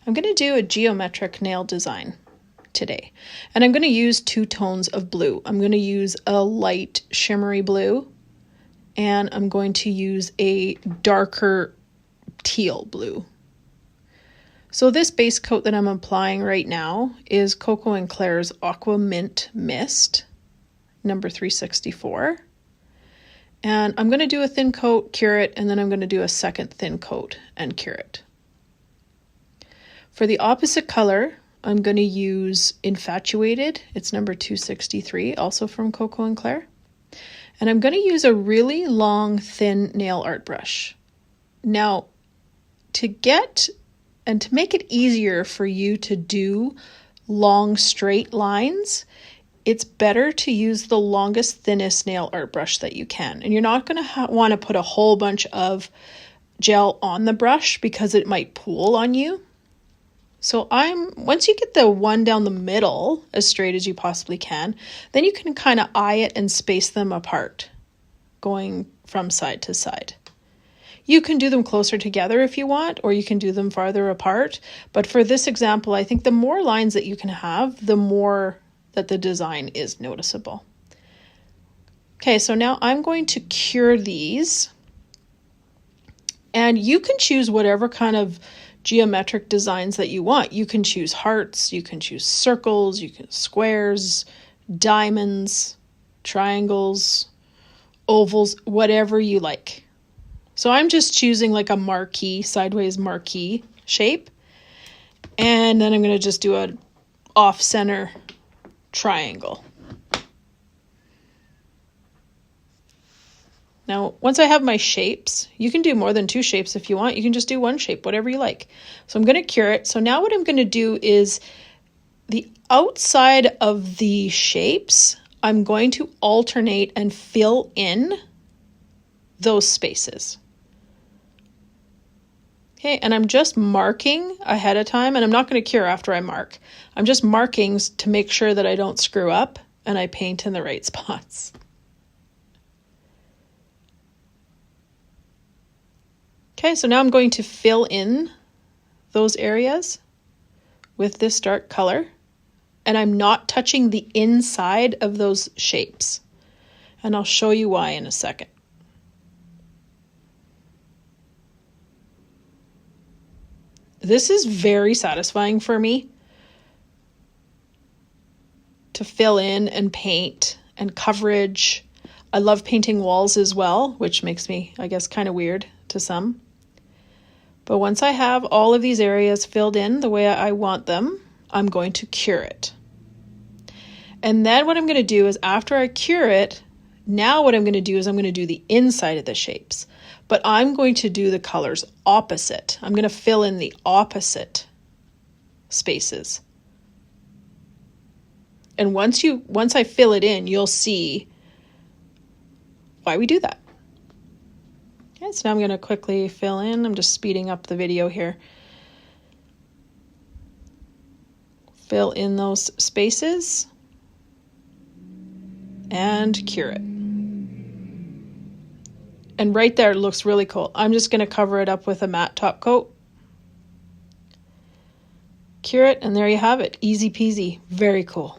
I'm going to do a geometric nail design today, and I'm going to use two tones of blue. I'm going to use a light shimmery blue, and I'm going to use a darker teal blue. So this base coat that I'm applying right now is Coco & Claire's Aqua Mint Mist, number 364. And I'm going to do a thin coat, cure it, and then I'm going to do a second thin coat and cure it. For the opposite color, I'm going to use Infatuated. It's number 263, also from Coco & Claire. And I'm going to use a really long, thin nail art brush. Now, to make it easier for you to do long, straight lines, it's better to use the longest, thinnest nail art brush that you can. And you're not going to want to put a whole bunch of gel on the brush because it might pool on you. So once you get the one down the middle as straight as you possibly can, then you can kind of eye it and space them apart, going from side to side. You can do them closer together if you want, or you can do them farther apart. But for this example, I think the more lines that you can have, the more that the design is noticeable. Okay, so now I'm going to cure these. And you can choose whatever kind of geometric designs that you want. You can choose hearts, you can choose circles, you can squares, diamonds, triangles, ovals, whatever you like. So I'm just choosing like a marquee, sideways marquee shape. And then I'm going to just do an off-center triangle. Now, once I have my shapes, you can do more than two shapes if you want. You can just do one shape, whatever you like. So I'm going to cure it. So now what I'm going to do is the outside of the shapes, I'm going to alternate and fill in those spaces. Okay, and I'm just marking ahead of time, and I'm not going to cure after I mark. I'm just marking to make sure that I don't screw up and I paint in the right spots. Okay, so now I'm going to fill in those areas with this dark color, and I'm not touching the inside of those shapes. And I'll show you why in a second. This is very satisfying for me to fill in and paint and coverage. I love painting walls as well, which makes me, I guess, kind of weird to some. But once I have all of these areas filled in the way I want them, I'm going to cure it. And then what I'm going to do is after I cure it, now what I'm going to do is I'm going to do the inside of the shapes. But I'm going to do the colors opposite. I'm going to fill in the opposite spaces. And once I fill it in, you'll see why we do that. Okay, so now I'm going to quickly fill in. I'm just speeding up the video here. Fill in those spaces and cure it. And right there, it looks really cool. I'm just going to cover it up with a matte top coat. Cure it, and there you have it. Easy peasy. Very cool.